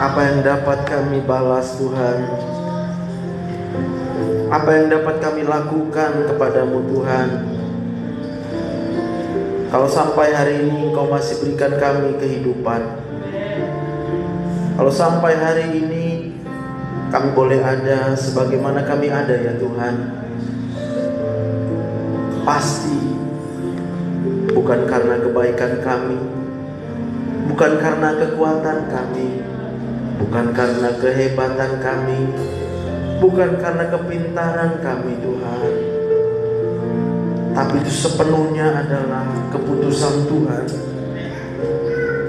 Apa yang dapat kami balas Tuhan? Apa yang dapat kami lakukan kepadamu Tuhan? Kalau sampai hari ini Engkau masih berikan kami kehidupan, kalau sampai hari ini kami boleh ada sebagaimana kami ada ya Tuhan, pasti bukan karena kebaikan kami, bukan karena kekuatan kami, bukan karena kehebatan kami, bukan karena kepintaran kami Tuhan, tapi itu sepenuhnya adalah keputusan Tuhan.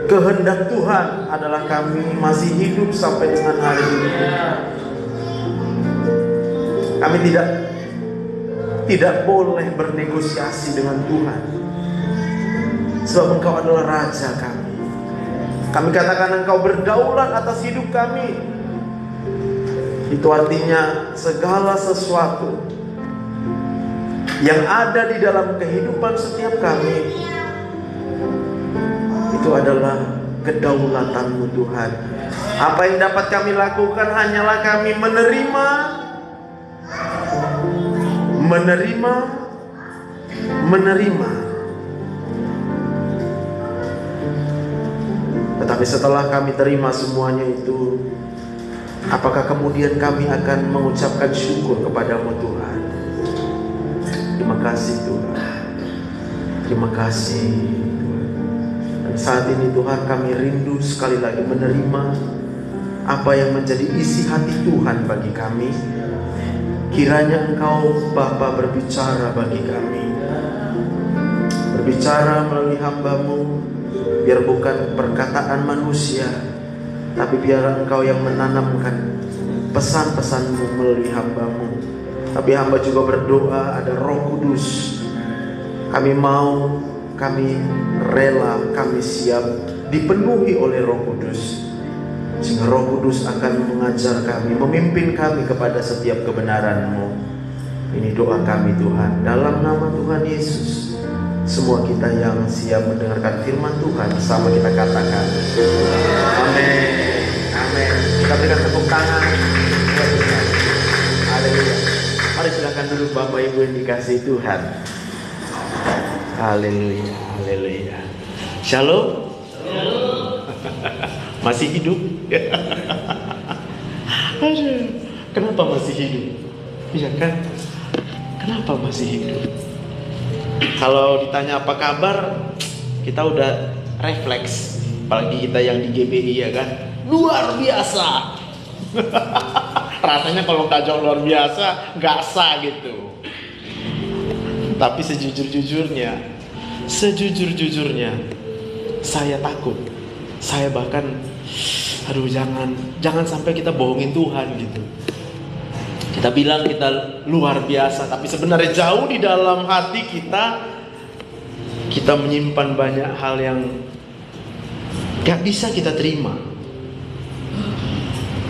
Kehendak Tuhan adalah kami masih hidup sampai dengan hari ini. Kami tidak boleh bernegosiasi dengan Tuhan, sebab Engkau adalah Raja kami. Kami katakan Engkau berdaulat atas hidup kami. Itu artinya segala sesuatu yang ada di dalam kehidupan setiap kami, itu adalah kedaulatan-Mu Tuhan. Apa yang dapat kami lakukan hanyalah kami menerima. Tetapi setelah kami terima semuanya itu, apakah kemudian kami akan mengucapkan syukur kepadamu Tuhan? Terima kasih Tuhan. Terima kasih Tuhan. Dan saat ini Tuhan kami rindu sekali lagi menerima apa yang menjadi isi hati Tuhan bagi kami. Kiranya Engkau Bapa berbicara bagi kami, berbicara melalui hamba-Mu. Biar bukan perkataan manusia, tapi biar Engkau yang menanamkan pesan-pesan-Mu melalui hamba-Mu. Tapi hamba juga berdoa ada Roh Kudus. Kami mau, kami rela, kami siap dipenuhi oleh Roh Kudus, sehingga Roh Kudus akan mengajar kami, memimpin kami kepada setiap kebenaran-Mu. Ini doa kami Tuhan, dalam nama Tuhan Yesus. Semua kita yang siap mendengarkan firman Tuhan, sama kita katakan amin. Amin. Kita berikan tepuk tangan. Haleluya. Mari silakan duduk Bapak Ibu yang dikasihi Tuhan. Haleluya. Haleluya. Shalom. Masih hidup? Aduh, kenapa masih hidup? Iya kan? Kenapa masih hidup? Kalau ditanya apa kabar, kita udah refleks. Apalagi kita yang di GBI ya kan, luar biasa. Rasanya kalau kacau luar biasa, gak sah gitu. Tapi sejujur-jujurnya, saya takut. Saya bahkan, aduh jangan sampai kita bohongin Tuhan gitu. Kita bilang kita luar biasa, tapi sebenarnya jauh di dalam hati kita menyimpan banyak hal yang gak bisa kita terima.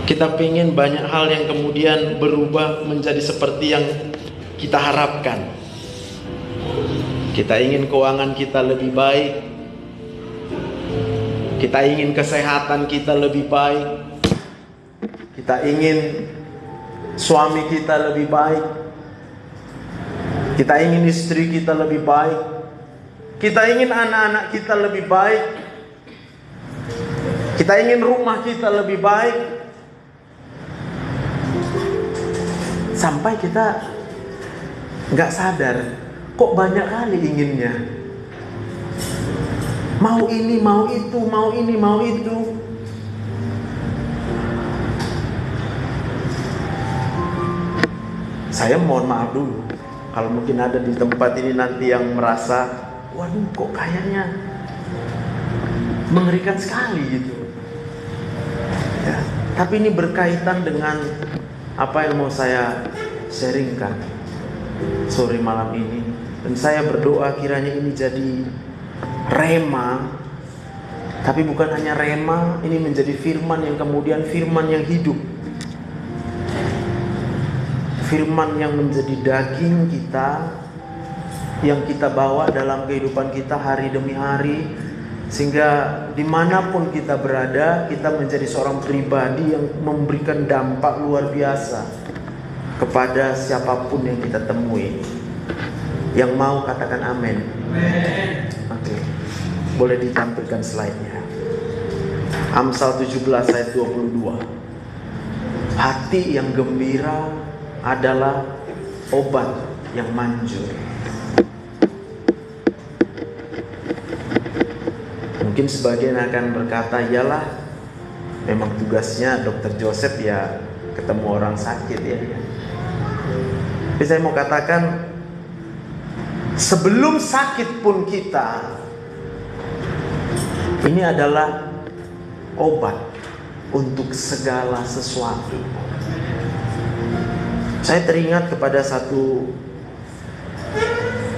Kita pengen banyak hal yang kemudian berubah menjadi seperti yang kita harapkan. Kita ingin keuangan kita lebih baik. Kita ingin kesehatan kita lebih baik. Kita ingin suami kita lebih baik. Kita ingin istri kita lebih baik. Kita ingin anak-anak kita lebih baik. Kita ingin rumah kita lebih baik. Sampai kita nggak sadar, kok banyak kali inginnya. Mau ini, mau itu, mau ini, mau itu. Saya mohon maaf dulu, kalau mungkin ada di tempat ini nanti yang merasa, waduh kok kayaknya mengerikan sekali gitu. Ya, tapi ini berkaitan dengan apa yang mau saya sharingkan sore malam ini. Dan saya berdoa kiranya ini jadi rema. Tapi bukan hanya rema, ini menjadi firman yang kemudian firman yang hidup. Firman yang menjadi daging kita, yang kita bawa dalam kehidupan kita hari demi hari. Sehingga dimanapun kita berada, kita menjadi seorang pribadi yang memberikan dampak luar biasa kepada siapapun yang kita temui. Yang mau katakan amin. Oke. Boleh ditampilkan slide-nya. Amsal 17 ayat 22. Hati yang gembira adalah obat yang manjur. Mungkin sebagian akan berkata, iyalah memang tugasnya Dr. Joseph ya ketemu orang sakit ya. Tapi saya mau katakan, sebelum sakit pun kita, ini adalah obat untuk segala sesuatu. Saya teringat kepada satu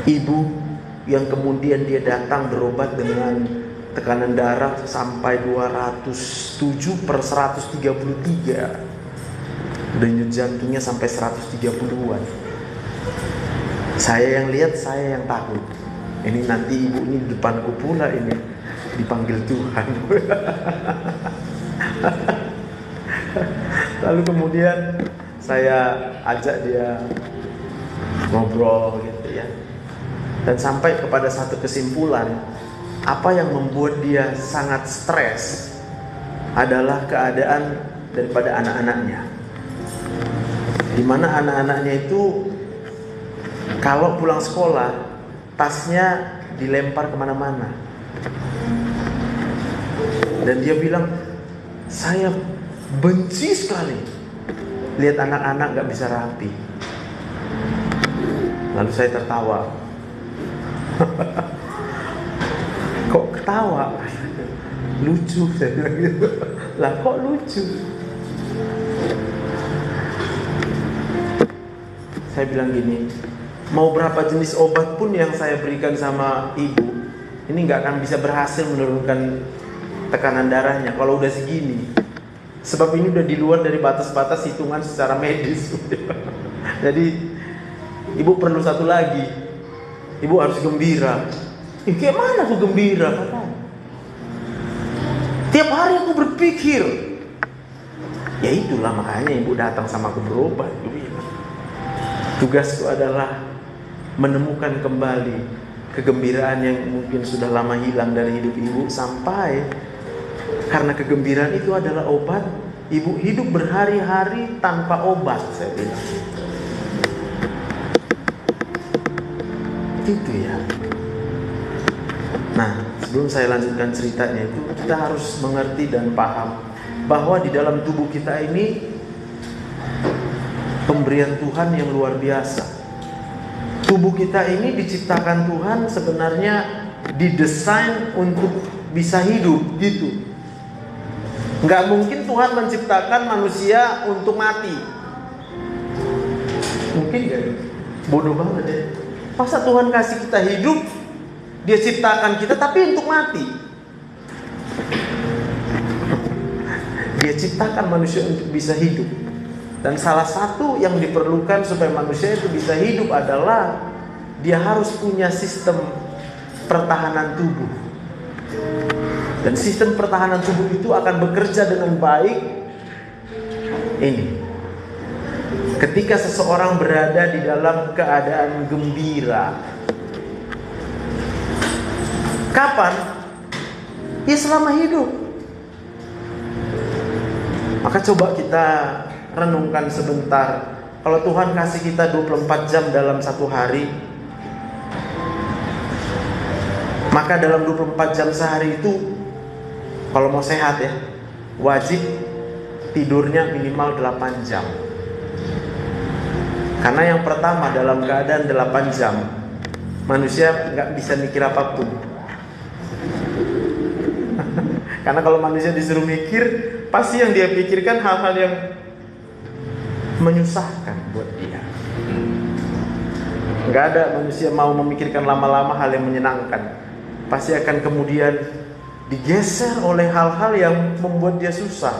ibu yang kemudian dia datang berobat dengan tekanan darah sampai 207/133. Denyut jantungnya sampai 130-an. Saya yang lihat, saya yang takut. Ini nanti ibu ini di depanku pula ini dipanggil Tuhan. Lalu kemudian saya ajak dia ngobrol gitu ya. Dan sampai kepada satu kesimpulan, apa yang membuat dia sangat stres adalah keadaan daripada anak-anaknya. Di mana anak-anaknya itu kalau pulang sekolah, tasnya dilempar kemana-mana. Dan dia bilang, saya benci sekali lihat anak-anak gak bisa rapi. Lalu saya tertawa. Kok ketawa? Lucu, saya bilang gitu. Lah kok lucu? Saya bilang gini, mau berapa jenis obat pun yang saya berikan sama ibu, ini gak akan bisa berhasil menurunkan tekanan darahnya kalau udah segini. Sebab ini udah di luar dari batas-batas hitungan secara medis. Jadi ibu perlu satu lagi. Ibu harus gembira. Kayak mana aku gembira? Tiap hari aku berpikir. Ya itulah makanya ibu datang sama aku berobat. Tugasku adalah menemukan kembali kegembiraan yang mungkin sudah lama hilang dari hidup ibu, sampai karena kegembiraan itu adalah obat, ibu hidup berhari-hari tanpa obat, saya bilang. Itu ya. Nah, sebelum saya lanjutkan ceritanya itu, kita harus mengerti dan paham bahwa di dalam tubuh kita ini pemberian Tuhan yang luar biasa. Tubuh kita ini diciptakan Tuhan sebenarnya didesain untuk bisa hidup gitu. Nggak mungkin Tuhan menciptakan manusia untuk mati. Mungkin gak? Bodoh banget ya. Masa Tuhan kasih kita hidup, Dia ciptakan kita tapi untuk mati. Dia ciptakan manusia untuk bisa hidup. Dan salah satu yang diperlukan supaya manusia itu bisa hidup adalah dia harus punya sistem pertahanan tubuh. Dan sistem pertahanan tubuh itu akan bekerja dengan baik ini ketika seseorang berada di dalam keadaan gembira. Kapan? Ya selama hidup. Maka coba kita renungkan sebentar. Kalau Tuhan kasih kita 24 jam dalam satu hari, maka dalam 24 jam sehari itu, kalau mau sehat ya, wajib tidurnya minimal 8 jam. Karena yang pertama, dalam keadaan 8 jam manusia nggak bisa mikir apapun. Karena kalau manusia disuruh mikir, pasti yang dia pikirkan hal-hal yang menyusahkan buat dia. Nggak ada manusia mau memikirkan lama-lama hal yang menyenangkan. Pasti akan kemudian digeser oleh hal-hal yang membuat dia susah.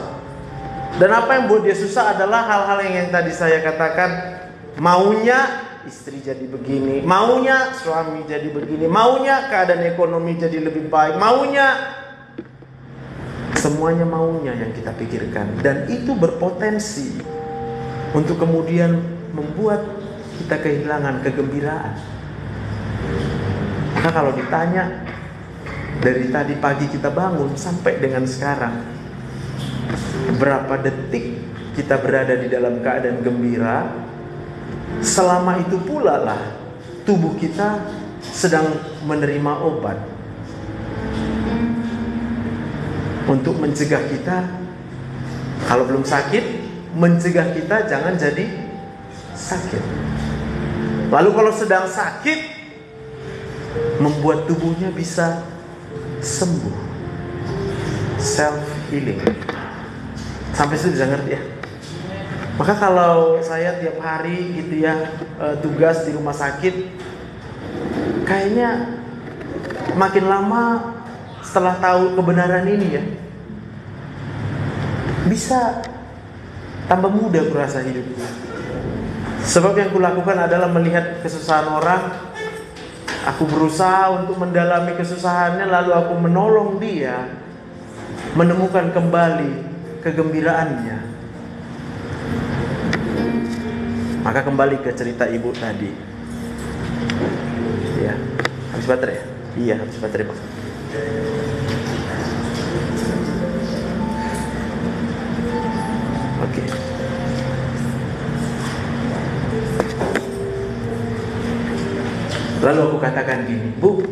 Dan apa yang membuat dia susah adalah hal-hal yang tadi saya katakan. Maunya istri jadi begini, maunya suami jadi begini, maunya keadaan ekonomi jadi lebih baik, maunya, semuanya maunya yang kita pikirkan. Dan itu berpotensi untuk kemudian membuat kita kehilangan kegembiraan. Maka kalau ditanya, dari tadi pagi kita bangun sampai dengan sekarang, berapa detik kita berada di dalam keadaan gembira? Selama itu pula lah tubuh kita sedang menerima obat untuk mencegah kita, kalau belum sakit, mencegah kita jangan jadi sakit. Lalu kalau sedang sakit, membuat tubuhnya bisa sembuh, self healing. Sampai situ bisa ngerti ya? Maka kalau saya tiap hari gitu ya tugas di rumah sakit, kayaknya makin lama setelah tahu kebenaran ini ya, bisa tambah mudah kurasa hidupnya. Sebab yang kulakukan adalah melihat kesusahan orang, aku berusaha untuk mendalami kesusahannya, lalu aku menolong dia menemukan kembali kegembiraannya. Maka kembali ke cerita ibu tadi. Ya, habis baterai ya? Iya, habis baterai Pak. Oke. Lalu aku katakan gini, Bu,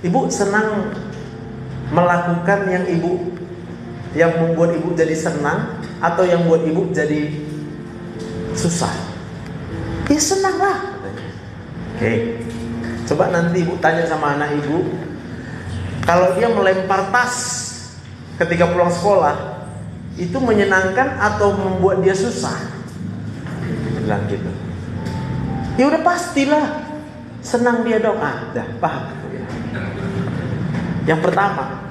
Ibu senang melakukan yang membuat Ibu jadi senang atau yang membuat Ibu jadi susah? Ya senang lah katanya. Oke. Coba nanti Ibu tanya sama anak Ibu, kalau dia melempar tas ketika pulang sekolah, itu menyenangkan atau membuat dia susah? Bilang gitu. Ya udah pastilah senang dia dong. Dah paham. Yang pertama,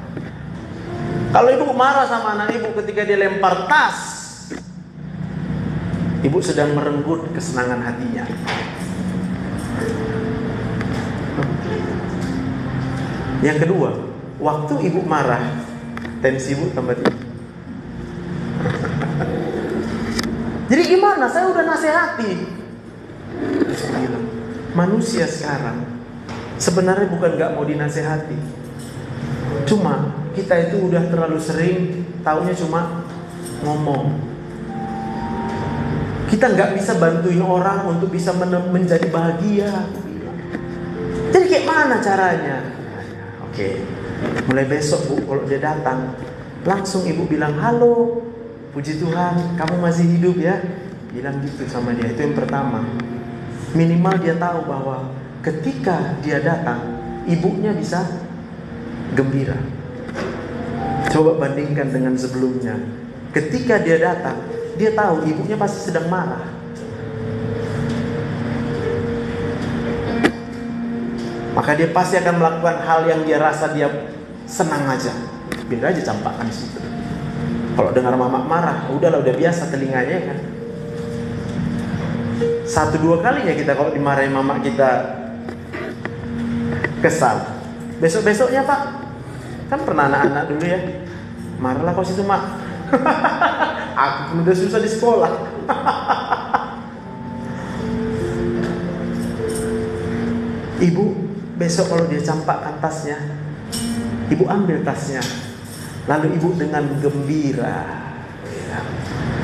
kalau Ibu marah sama anak Ibu ketika dia lempar tas, Ibu sedang merenggut kesenangan hatinya. Yang kedua, waktu Ibu marah, tensi Ibu tambah tinggi. Jadi gimana? Saya udah nasihati. Manusia sekarang sebenarnya bukan gak mau dinasehati, cuma kita itu udah terlalu sering taunya cuma ngomong. Kita nggak bisa bantuin orang untuk bisa menjadi bahagia. Jadi kayak mana caranya? Oke, mulai besok Bu, kalau dia datang, langsung Ibu bilang, halo, puji Tuhan, kamu masih hidup ya. Bilang gitu sama dia, itu yang pertama. Minimal dia tahu bahwa ketika dia datang, ibunya bisa gembira. Coba bandingkan dengan sebelumnya. Ketika dia datang, dia tahu ibunya pasti sedang marah. Maka dia pasti akan melakukan hal yang dia rasa dia senang aja. Biar aja campakan situ. Kalau dengar mama marah, udahlah, udah biasa telinganya kan. 1-2 kalinya kita kalau dimarahin mama kita Kesal. Besok-besoknya Pak, kan pernah anak-anak dulu ya, marahlah kau situ Mak. Aku pun udah susah di sekolah. Ibu besok kalau dia campakkan tasnya, ibu ambil tasnya, lalu ibu dengan gembira,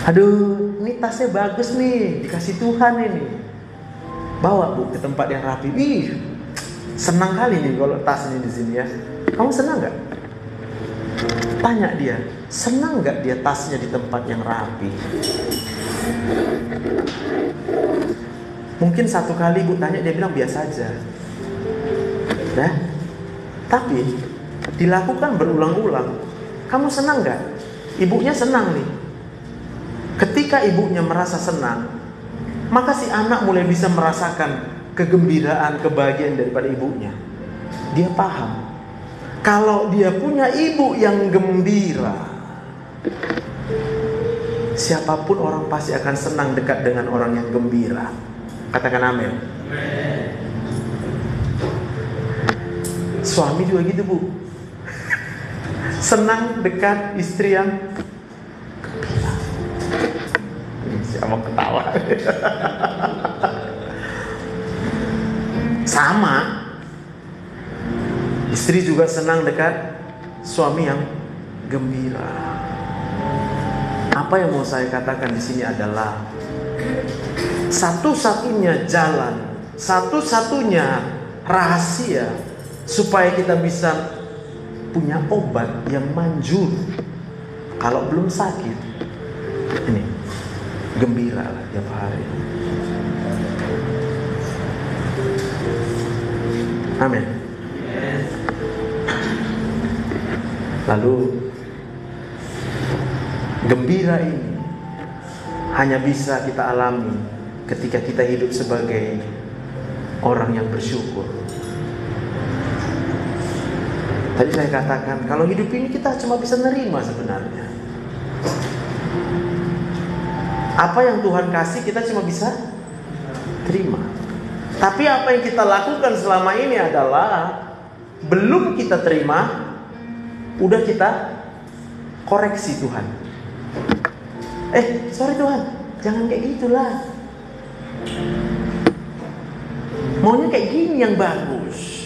aduh ini tasnya bagus nih, dikasih Tuhan ini, bawa Bu ke tempat yang rapi. Ih, senang kali nih kalau tas ini di sini ya. Kamu senang nggak? Tanya dia, senang nggak dia tasnya di tempat yang rapi? Mungkin satu kali Ibu tanya, dia bilang biasa aja. Nah, tapi dilakukan berulang-ulang. Kamu senang nggak? Ibunya senang nih. Ketika ibunya merasa senang, maka si anak mulai bisa merasakan kegembiraan, kebahagiaan daripada ibunya. Dia paham, kalau dia punya ibu yang gembira, siapapun orang pasti akan senang dekat dengan orang yang gembira. Katakan amin. Suami juga gitu Bu, senang dekat istri yang gembira. Siapa ketawa? Sama, istri juga senang dekat suami yang gembira. Apa yang mau saya katakan di sini adalah satu-satunya jalan, satu-satunya rahasia supaya kita bisa punya obat yang manjur kalau belum sakit, ini gembira lah tiap hari. Amin. Lalu gembira ini hanya bisa kita alami ketika kita hidup sebagai orang yang bersyukur. Tadi saya katakan, kalau hidup ini kita cuma bisa nerima sebenarnya. Apa yang Tuhan kasih kita cuma bisa terima. Tapi apa yang kita lakukan selama ini adalah belum kita terima, udah kita koreksi Tuhan. Sorry Tuhan, jangan kayak gitulah. Maunya kayak gini yang bagus.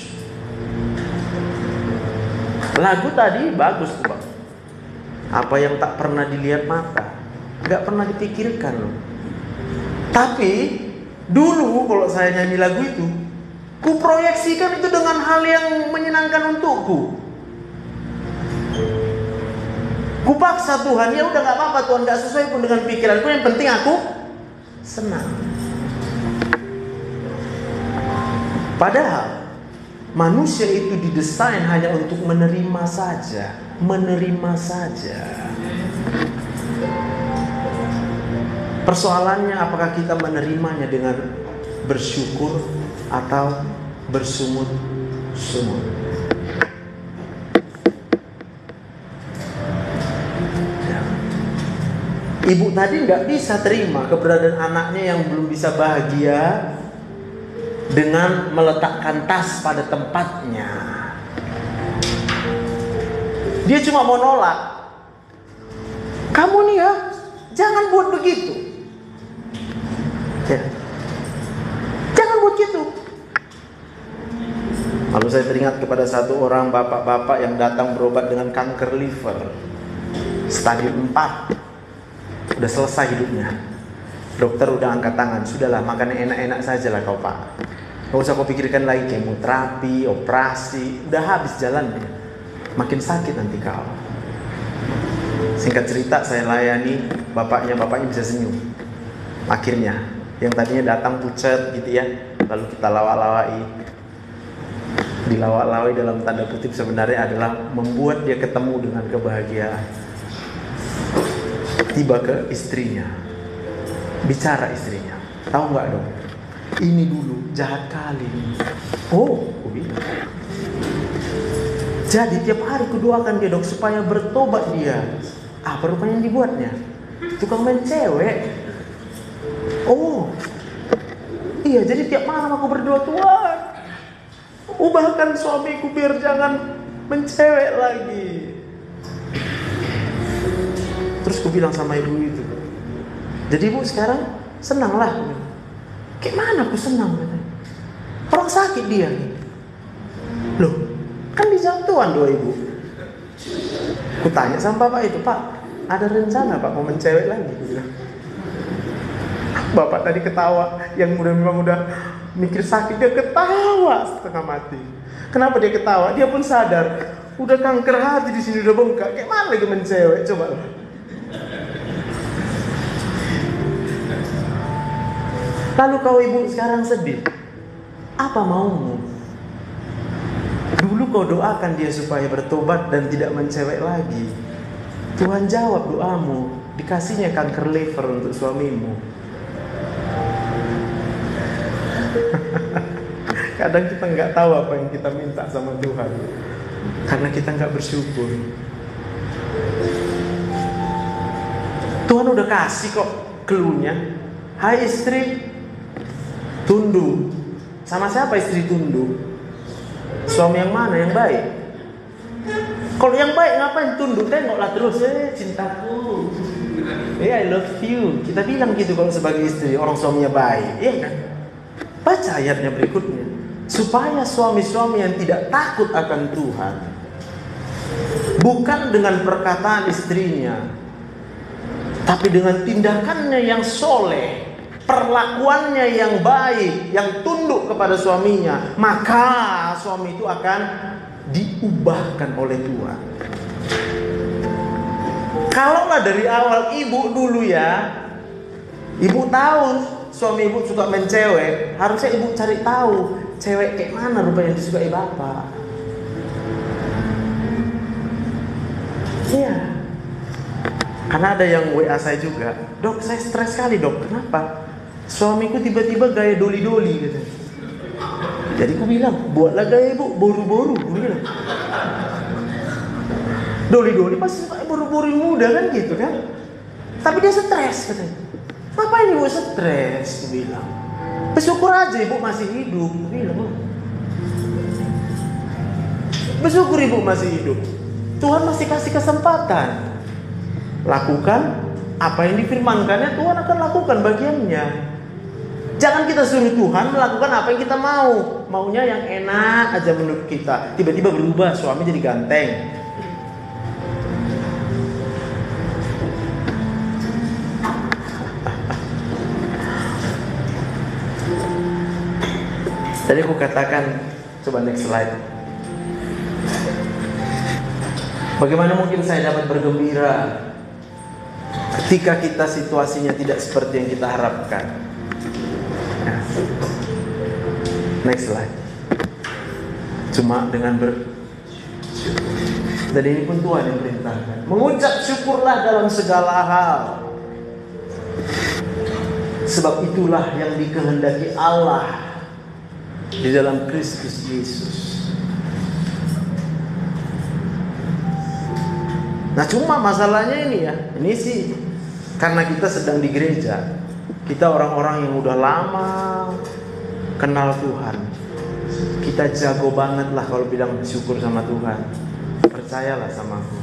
Lagu tadi bagus tuh Bang. Apa yang tak pernah dilihat mata, gak pernah dipikirkan loh. Tapi dulu kalau saya nyanyi lagu itu, ku proyeksikan itu dengan hal yang menyenangkan untukku. Ku paksa Tuhan, ya udah gak apa-apa Tuhan, gak sesuai pun dengan pikiranku, yang penting aku senang. Padahal manusia itu didesain hanya untuk menerima saja, menerima saja. Persoalannya apakah kita menerimanya dengan bersyukur atau bersungut-sungut. Ya. Ibu tadi nggak bisa terima keberadaan anaknya yang belum bisa bahagia dengan meletakkan tas pada tempatnya. Dia cuma mau nolak. Kamu nih ya, jangan buat begitu. Ya. Jangan buat gitu. Lalu saya teringat kepada satu orang bapak-bapak yang datang berobat dengan kanker liver stadium 4. Udah selesai hidupnya. Dokter udah angkat tangan, sudahlah makan enak-enak saja lah kau Pak. Gak usah kau pikirkan lagi kemoterapi, operasi, udah habis jalannya. Makin sakit nanti kau. Singkat cerita saya layani bapaknya bisa senyum. Akhirnya, yang tadinya datang pucat gitu ya, lalu kita lawak-lawai. Dilawak-lawai dalam tanda kutip sebenarnya adalah membuat dia ketemu dengan kebahagiaan. Tiba ke istrinya. Bicara istrinya, tahu nggak dong? Ini dulu jahat kali. Oh, aku bilang. Jadi tiap hari kudoakan dia Dok supaya bertobat dia. Apa rupanya yang dibuatnya? Tukang main cewek. Oh, iya. Jadi tiap malam aku berdoa Tuhan, ubahkan suamiku biar jangan mencewek lagi. Terus aku bilang sama ibu itu, jadi ibu sekarang senang lah. Kayak mana aku senang? Orang sakit dia. Loh, kan dijawab Tuhan doa ibu. Aku tanya sama bapak itu, Pak, ada rencana Pak mau mencewek lagi? Aku bilang. Bapak tadi ketawa, yang memang udah mikir sakit, dia ketawa setengah mati. Kenapa dia ketawa? Dia pun sadar, udah kanker hati di sini udah bengkak. Kayak mana lagi mencewek? Coba. Lalu kau ibu sekarang sedih. Apa maumu? Dulu kau doakan dia supaya bertobat dan tidak mencewek lagi. Tuhan jawab doamu, dikasihnya kanker liver untuk suamimu. Kadang kita nggak tahu apa yang kita minta sama Tuhan, karena kita nggak bersyukur. Tuhan udah kasih kok clue-nya. Hai istri, tunduk. Sama siapa istri tunduk? Suami yang mana yang baik? Kalau yang baik ngapain tunduk? Tengoklah terus, cintaku, I love you. Kita bilang gitu kalau sebagai istri, orang suaminya baik, iya kan? Baca ayatnya berikutnya. Supaya suami-suami yang tidak takut akan Tuhan, bukan dengan perkataan istrinya, tapi dengan tindakannya yang soleh, perlakuannya yang baik, yang tunduk kepada suaminya, maka suami itu akan diubahkan oleh Tuhan. Kalaulah dari awal ibu dulu ya, ibu tahu suami ibu suka mencewek, harusnya ibu cari tahu cewek kayak mana rupanya yang disukai bapak. Iya. Karena ada yang WA saya juga, dok saya stres sekali dok, kenapa? Suamiku tiba-tiba gaya doli-doli gitu. Jadi aku bilang, buatlah gaya ibu, boru-boru. Aku bilang, doli-doli pasti suka boru-boru muda kan gitu kan. Tapi dia stres katanya. Ngapain ibu stres? Aku bilang, bersyukur aja ibu masih hidup. Aku bilang, bersyukur ibu masih hidup. Tuhan masih kasih kesempatan. Lakukan apa yang difirmankannya, Tuhan akan lakukan bagiannya. Jangan kita suruh Tuhan melakukan apa yang kita mau. Maunya yang enak aja menurut kita. Tiba-tiba berubah, suami jadi ganteng. Tadi aku katakan, coba next slide. Bagaimana mungkin saya dapat bergembira ketika kita situasinya tidak seperti yang kita harapkan? Next slide. Cuma dengan dan ini pun Tuhan yang perintahkan. Mengucap syukurlah dalam segala hal, sebab itulah yang dikehendaki Allah di dalam Kristus Yesus. Nah cuma masalahnya ini ya, ini sih karena kita sedang di gereja, kita orang-orang yang udah lama kenal Tuhan, kita jago banget lah kalau bilang syukur sama Tuhan. Percayalah sama aku,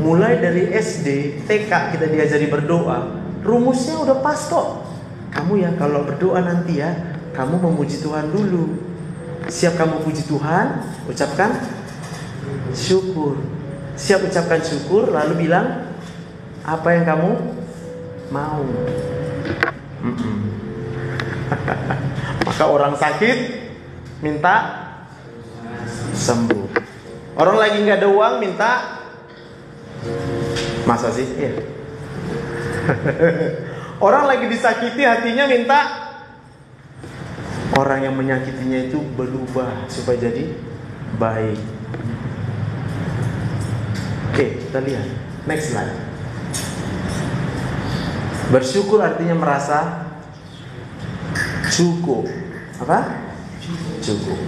mulai dari SD, TK kita diajari berdoa, rumusnya udah pas kok. Kamu ya kalau berdoa nanti ya, kamu memuji Tuhan dulu. Siap kamu puji Tuhan, ucapkan syukur. Siap ucapkan syukur, lalu bilang apa yang kamu mau. Maka orang sakit minta sembuh. Orang lagi nggak ada uang minta, masa sih? Iya. Orang lagi disakiti hatinya minta orang yang menyakitinya itu berubah supaya jadi baik. Oke, kita lihat next slide. Bersyukur artinya merasa cukup. Apa? Cukup.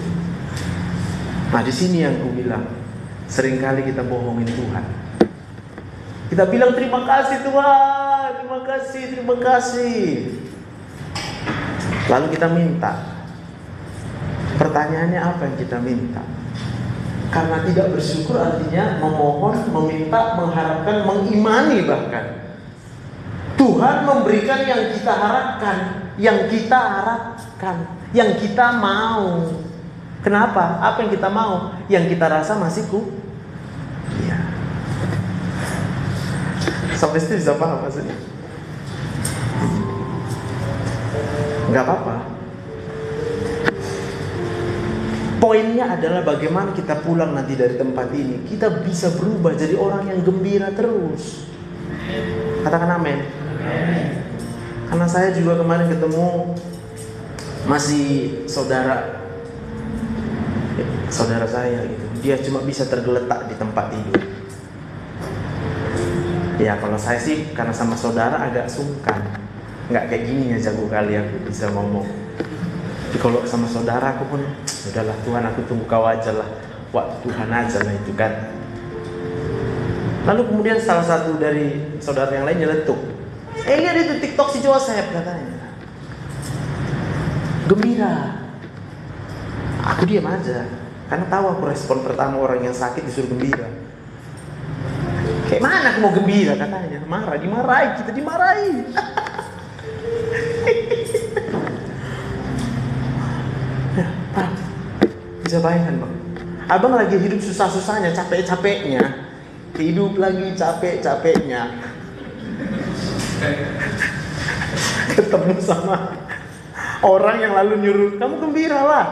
Nah, di sini yang aku bilang, seringkali kita bohongin Tuhan. Kita bilang terima kasih Tuhan, terima kasih, terima kasih. Lalu kita minta. Pertanyaannya apa yang kita minta? Karena tidak bersyukur artinya memohon, meminta, mengharapkan, mengimani bahkan. Tuhan memberikan yang kita harapkan, yang kita mau. Kenapa? Apa yang kita mau? Yang kita rasa masih ya. Sampai situ bisa paham maksudnya? Nggak apa-apa. Poinnya adalah bagaimana kita pulang nanti dari tempat ini, kita bisa berubah jadi orang yang gembira terus. Katakan amin. Karena saya juga kemarin ketemu masih saudara saya gitu. Dia cuma bisa tergeletak di tempat tidur. Ya kalau saya sih karena sama saudara agak sungkan. Nggak kayak gini ya jago kali aku bisa ngomong. Tapi kalau sama saudara aku pun udahlah Tuhan, aku tunggu kau aja lah, waktu Tuhan aja lah itu kan. Lalu kemudian salah satu dari saudara yang lain nyeletuk, lihat itu TikTok si Joseph katanya, gembira. Aku diam aja karena tahu aku respon pertama orang yang sakit disuruh gembira. Kayak mana aku mau gembira katanya, dimarahi kita dimarahi. Pak, bisa bayangkan bang, abang lagi hidup susah-susahnya, capek-capeknya, hidup lagi capek-capeknya, ketemu sama orang yang lalu nyuruh kamu gembiralah.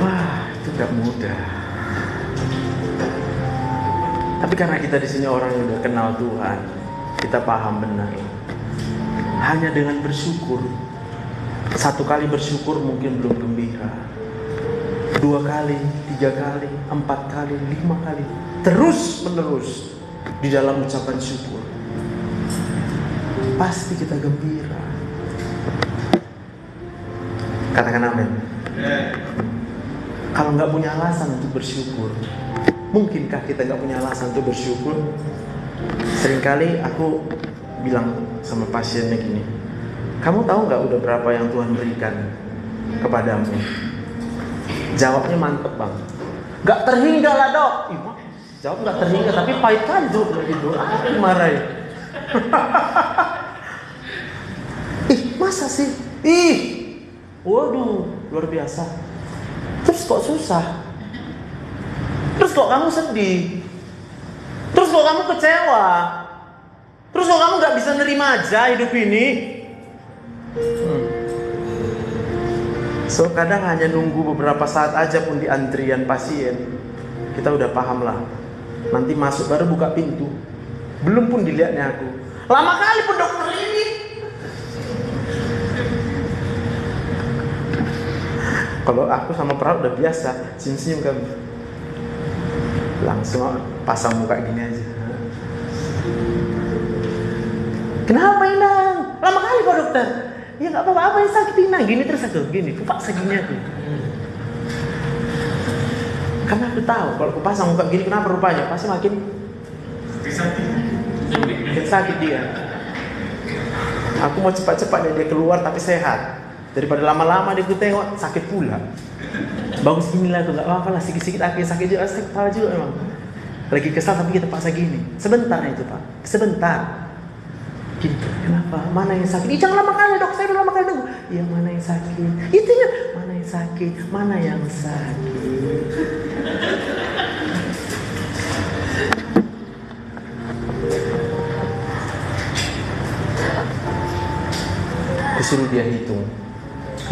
Wah, itu gak mudah. Tapi karena kita di sini orang yang udah kenal Tuhan, kita paham benar. Hanya dengan bersyukur, 1 kali bersyukur mungkin belum gembira, 2 kali, 3 kali, 4 kali, 5 kali, terus menerus di dalam ucapan syukur, pasti kita gembira. Katakan amin. Kalau nggak punya alasan untuk bersyukur, mungkinkah kita nggak punya alasan untuk bersyukur? Seringkali aku bilang sama pasiennya gini, kamu tahu nggak udah berapa yang Tuhan berikan kepadamu? Jawabnya mantep bang, nggak terhingga lah dok. Jawab nggak terhingga, tapi pahit kan jawab gitu. Aku marahin. Masa sih? Waduh, luar biasa. Terus kok susah? Terus kok kamu sedih? Terus kok kamu kecewa? Terus kok kamu gak bisa nerima aja hidup ini? So kadang hanya nunggu beberapa saat aja pun di antrian pasien, kita udah paham lah. Nanti masuk baru buka pintu, belum pun dilihatnya aku, lama kali pun dokter ini. Kalau aku sama perawat udah biasa, senyum-senyum kami, langsung pasang muka gini aja. Kenapa Inang? Lama kali Pak Dokter. Ya nggak apa-apa, apa yang sakit Inang? Gini terus aku, gini, paksa gini aku. Karena aku tahu kalau aku pasang muka gini, kenapa rupanya? Pasti makin sakit dia. Aku mau cepat-cepat dia keluar tapi sehat. Daripada lama-lama dia tengok sakit pula. Bagus gini lah tuh, nggak apa-apa lah, sikit-sikit aku sakit juga, sakit kepala juga emang. Lagi kesal tapi kita paksa gini. Sebentar itu Pak, sebentar. Gitu. Kenapa? Mana yang sakit? Jangan lama kali dok, saya udah lama kali dok. Iya mana yang sakit? Itu ya, mana yang sakit? Mana yang sakit? Kusuruh dia hitung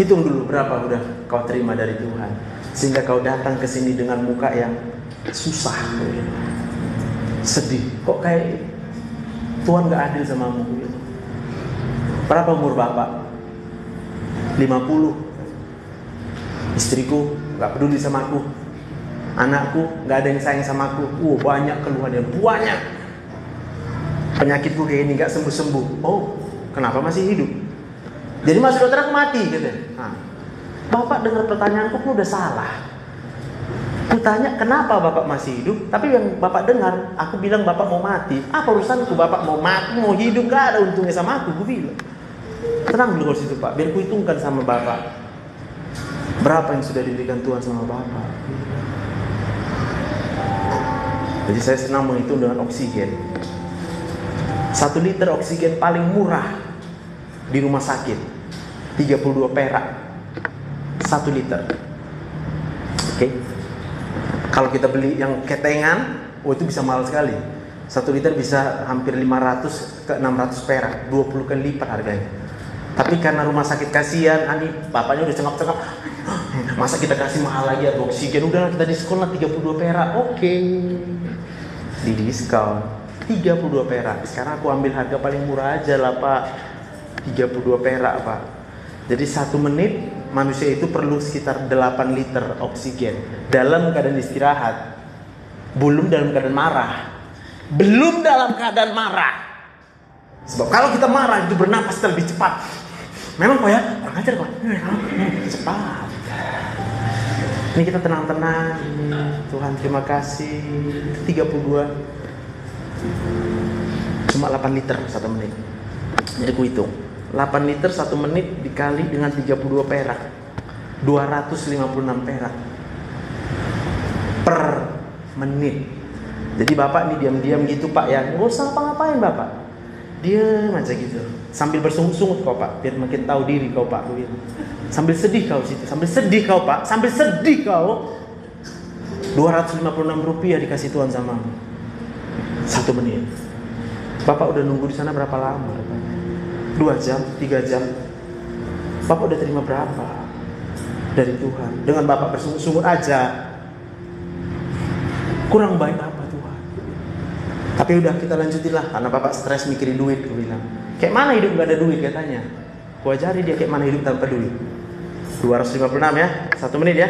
dulu berapa udah kau terima dari Tuhan, sehingga kau datang ke sini dengan muka yang susah, sedih. Kok kayak Tuhan gak adil samamu? Berapa umur bapak? 50. Istriku gak peduli sama aku, anakku gak ada yang sayang sama aku. Banyak keluhannya, banyak. Penyakitku kayak ini gak sembuh-sembuh. Oh, kenapa masih hidup? Jadi masuk dokter aku mati gitu. Bapak dengar pertanyaanku pun udah salah. Aku tanya kenapa bapak masih hidup, tapi yang bapak dengar aku bilang bapak mau mati. Apa urusanku bapak mau mati mau hidup, gak ada untungnya sama aku bilang. Tenang dulu kalau situ Pak, biar ku hitungkan sama Bapak. Berapa yang sudah diberikan Tuhan sama Bapak. Jadi saya senang menghitung dengan oksigen. 1 liter oksigen paling murah di rumah sakit 32 perak 1 liter. Oke. Kalau kita beli yang ketengan, itu bisa mahal sekali. 1 liter bisa hampir 500 ke 600 perak, 20 kali lipat harganya. Tapi karena rumah sakit kasihan, bapaknya udah cengap-cengap, masa kita kasih mahal lagi atau oksigen, udahlah kita diskon lah 32 perak. Oke. Di diskon 32 perak. Sekarang aku ambil harga paling murah aja lah Pak, 32 perak Pak. Jadi 1 menit manusia itu perlu sekitar 8 liter oksigen dalam keadaan istirahat. Belum dalam keadaan marah. Belum dalam keadaan marah. Sebab kalau kita marah itu bernapas lebih cepat. Memang kok ya, orang ajar kok. Cepat. Ini kita tenang-tenang. Tuhan terima kasih. 32. Cuma 8 liter 1 menit. Jadi ku hitung 8 liter 1 menit dikali dengan 32 perak, 256 perak per menit. Jadi Bapak ini diam-diam gitu Pak ya, nggak usah apa-ngapain Bapak, diam aja gitu, sambil bersungut-sungut kau Pak, biar makin tahu diri kau Pak. Sambil sedih kau situ, sambil sedih kau Pak, sambil sedih kau. 256 rupiah dikasih Tuhan sama 1 menit. Bapak udah nunggu di sana berapa lama? 2 jam, 3 jam. Bapak udah terima berapa dari Tuhan? Dengan Bapak bersungut-sungut aja, kurang baik apa Tuhan? Tapi udah kita lanjutin lah, karena Bapak stres mikirin duit. Gue bilang, kayak mana hidup gak ada duit katanya. Gue ajari dia kayak mana hidup tanpa duit. 256 ya, 1 menit ya,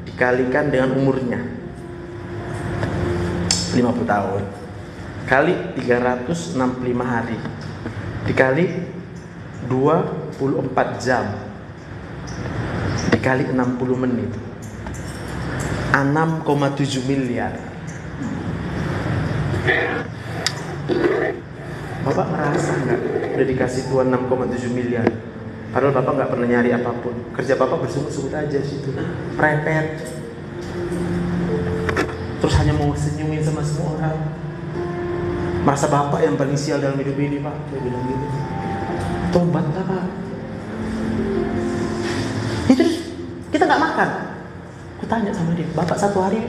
dikalikan dengan umurnya 50 tahun kali 365 hari dikali 24 jam dikali 60 menit 6,7 miliar. Bapak merasa nggak udah dikasih Tuhan 6,7 miliar? Padahal Bapak nggak pernah nyari apapun. Kerja Bapak bersungut-sungut aja situ, prepet. Terus hanya mau senyumin sama semua orang. Merasa Bapak yang paling sial dalam hidup ini Pak. Dia bilang gitu. Tobat lah Pak. Itu kita nggak makan. Aku tanya sama dia, Bapak 1 hari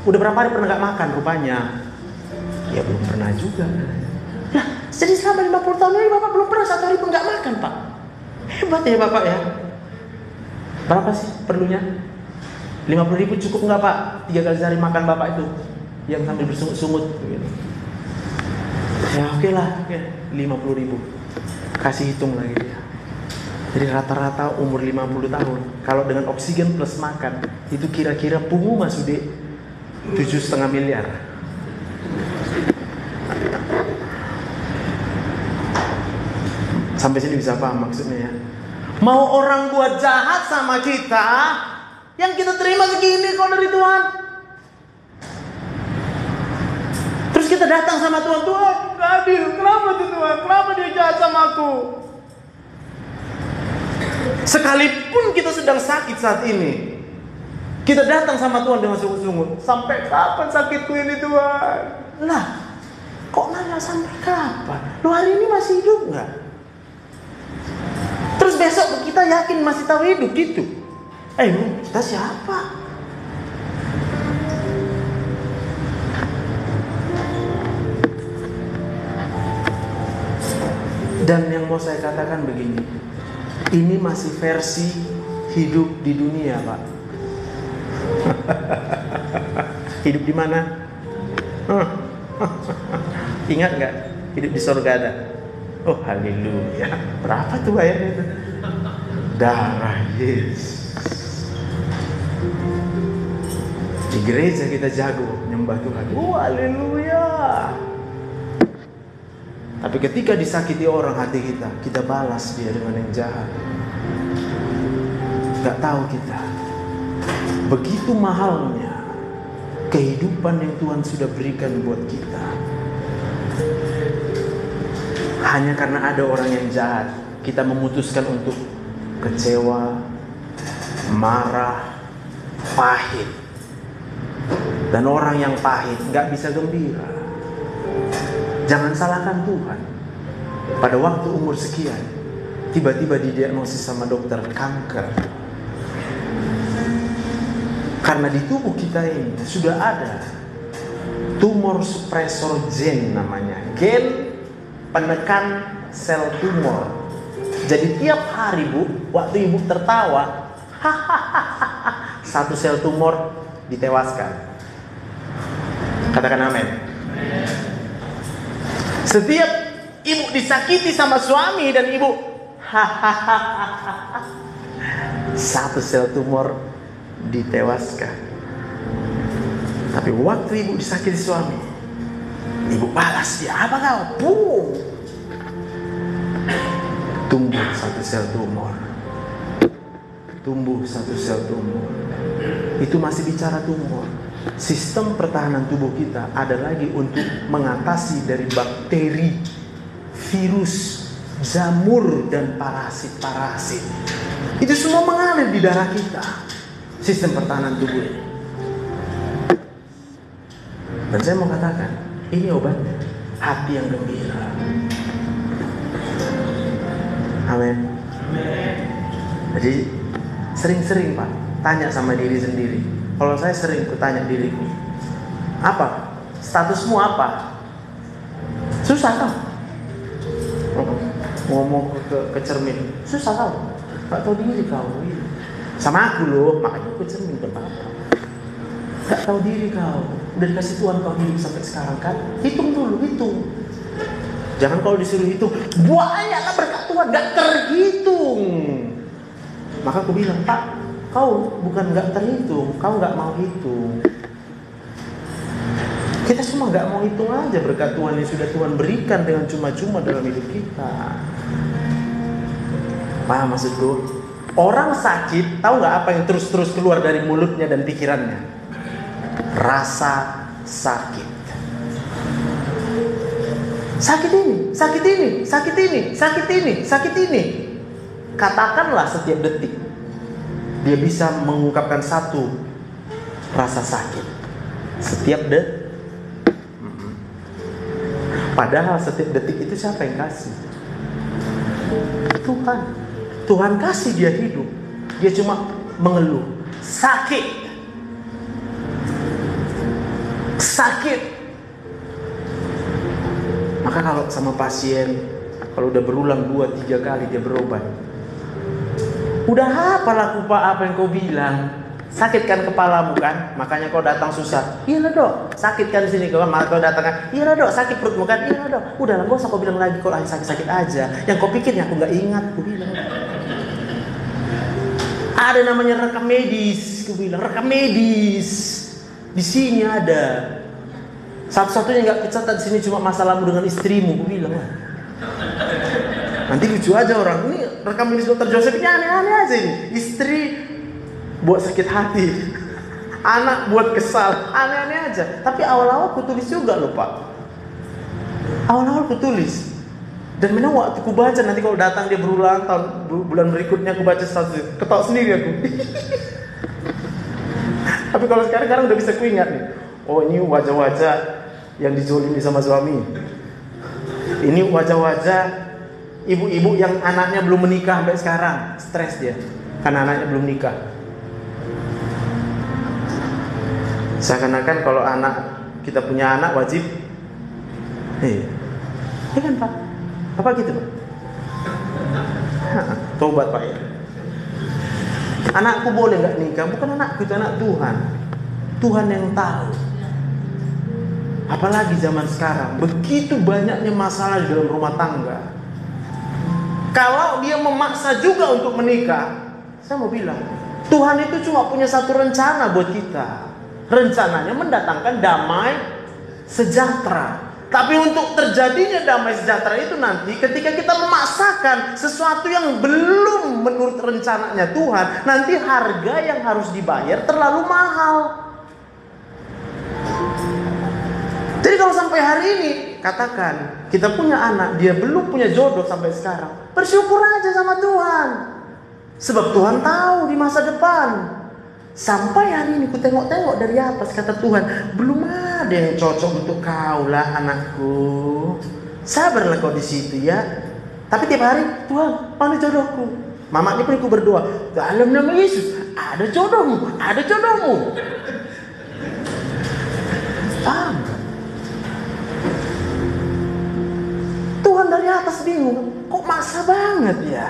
udah berapa hari pernah nggak makan rupanya? Ya belum pernah juga. Lah, jadi selama 50 tahun ini Bapak belum pernah 1 hari pun nggak makan Pak. Hebat ya Bapak ya. Berapa sih perlunya? 50.000 cukup nggak Pak? 3 kali sehari makan Bapak itu, yang sambil bersungut-sungut gitu. Ya oke lah, 50.000. Kasih hitung lagi dia. Jadi rata-rata umur 50 tahun, kalau dengan oksigen plus makan, itu kira-kira pungu Mas Ude 7,5 miliar. Sampai sini bisa paham maksudnya ya? Mau orang buat jahat sama kita, yang kita terima segini kok dari Tuhan. Terus kita datang sama Tuhan, Tuhan gak adil, kenapa tuh Tuhan? Kenapa dia jahat sama aku? Sekalipun kita sedang sakit saat ini, kita datang sama Tuhan dengan sungguh-sungguh. Sampai kapan sakitku ini Tuhan? Lah, kok nanya sampai kapan? Lu hari ini masih hidup gak? Terus besok kita yakin masih tahu hidup gitu. Kita siapa? Dan yang mau saya katakan begini, ini masih versi hidup di dunia Pak. Hidup di mana? Ingat gak? Hidup di surga ada. Oh haleluya. Berapa tuh ayatnya itu? Darah Yesus. Di gereja kita jago nyembah Tuhan. Oh haleluya. Tapi ketika disakiti orang hati kita balas dia dengan yang jahat. Gak tahu kita begitu mahalnya kehidupan yang Tuhan sudah berikan buat kita. Hanya karena ada orang yang jahat, kita memutuskan untuk kecewa, marah, pahit. Dan orang yang pahit gak bisa gembira. Jangan salahkan Tuhan. Pada waktu umur sekian, tiba-tiba didiagnosis sama dokter kanker. Karena di tubuh kita ini sudah ada tumor suppressor gen namanya. Gen penekan sel tumor. Jadi tiap hari Bu, waktu ibu tertawa, satu sel tumor ditewaskan. Katakan amin. Setiap ibu disakiti sama suami dan ibu satu sel tumor ditewaskan. Tapi waktu ibu disakiti suami, ibu balas dia, apa kau? Boom. Tumbuh satu sel tumor. Tumbuh satu sel tumor. Itu masih bicara tumor. Sistem pertahanan tubuh kita ada lagi untuk mengatasi dari bakteri, virus, jamur, dan parasit-parasit. Itu semua mengalir di darah kita. Sistem pertahanan tubuh ini. Dan saya mau katakan, ini obatnya, hati yang gembira. Amin. Jadi sering-sering Pak tanya sama diri sendiri. Kalau saya sering kutanya diriku, apa? Statusmu apa? Susah kan? Ngomong ke cermin, susah kau. Gak tahu diri kau. Sama aku loh, makanya aku cermin ke Bapak. Gak tahu diri kau. Udah dikasih Tuhan kau hidup sampai sekarang kan? Hitung dulu, hitung. Jangan kalau disuruh hitung, banyaklah berkat Tuhan, gak terhitung. Maka aku bilang, Pak, kau bukan gak terhitung, kau gak mau hitung. Kita semua gak mau hitung aja berkat Tuhan yang sudah Tuhan berikan dengan cuma-cuma dalam hidup kita. Paham maksudku? Orang sakit, tahu gak apa yang terus-terus keluar dari mulutnya dan pikirannya? Rasa sakit. Sakit ini, sakit ini, sakit ini, sakit ini, sakit ini. Katakanlah setiap detik dia bisa mengungkapkan satu rasa sakit. Setiap detik. Padahal setiap detik itu siapa yang kasih? Tuhan. Tuhan kasih dia hidup. Dia cuma mengeluh. Sakit. Sakit. Maka kalau sama pasien, kalau udah berulang 2-3 kali dia berobat, udah hafal aku Pak apa yang kau bilang. Sakit kan kepalamu kan, makanya kau datang susah. Iya lah Dok, sakit kan di sini kau, malah kau datang kan. Iya lah Dok, sakit perutmu kan. Iya lah Dok, udahlah gak usah kau bilang lagi kau sakit-sakit aja. Yang kau pikirnya aku nggak ingat, aku bilang. Ada namanya rekam medis, aku bilang rekam medis. Di sini ada. Satu-satunya nggak kecatat di sini cuma masalahmu dengan istrimu, aku bilang. Nanti lucu aja orang, ini rekam medis dokter Joseph ini aneh-aneh aja ini. Istri buat sakit hati, anak buat kesal, aneh-aneh aja. Tapi awal-awal aku tulis juga loh Pak. Awal-awal aku tulis. Dan memang waktu aku baca, nanti kalau datang dia berulang tahun, bulan berikutnya aku baca satu, ketawa sendiri aku. Tapi kalau sekarang udah bisa kuingat nih. Oh ini wajah-wajah yang dijolimi sama suami. Ini wajah-wajah ibu-ibu yang anaknya belum menikah sampai sekarang, stres dia karena anaknya belum nikah. Seakan-akan kalau kita punya anak wajib, iya kan Pak? Apa gitu Pak? Tobat Pak ya. Anakku boleh nggak nikah? Bukan anakku, itu anak Tuhan. Tuhan yang tahu. Apalagi zaman sekarang, begitu banyaknya masalah di dalam rumah tangga. Kalau dia memaksa juga untuk menikah, saya mau bilang, Tuhan itu cuma punya satu rencana buat kita. Rencananya mendatangkan damai sejahtera. Tapi untuk terjadinya damai sejahtera itu nanti ketika kita memaksakan sesuatu yang belum menurut rencananya Tuhan, nanti harga yang harus dibayar terlalu mahal. Jadi kalau sampai hari ini katakan, kita punya anak, dia belum punya jodoh sampai sekarang, bersyukur aja sama Tuhan. Sebab Tuhan tahu di masa depan. Sampai hari ini ku tengok-tengok dari atas, kata Tuhan, belum ada yang cocok untuk kau lah anakku. Sabarlah kau di situ ya. Tapi tiap hari, Tuhan, mana jodohku? Mamanya pun aku berdoa, dalam nama Yesus, ada jodohmu, ada jodohmu. Paham? Tuhan dari atas bingung, kok maksa banget ya?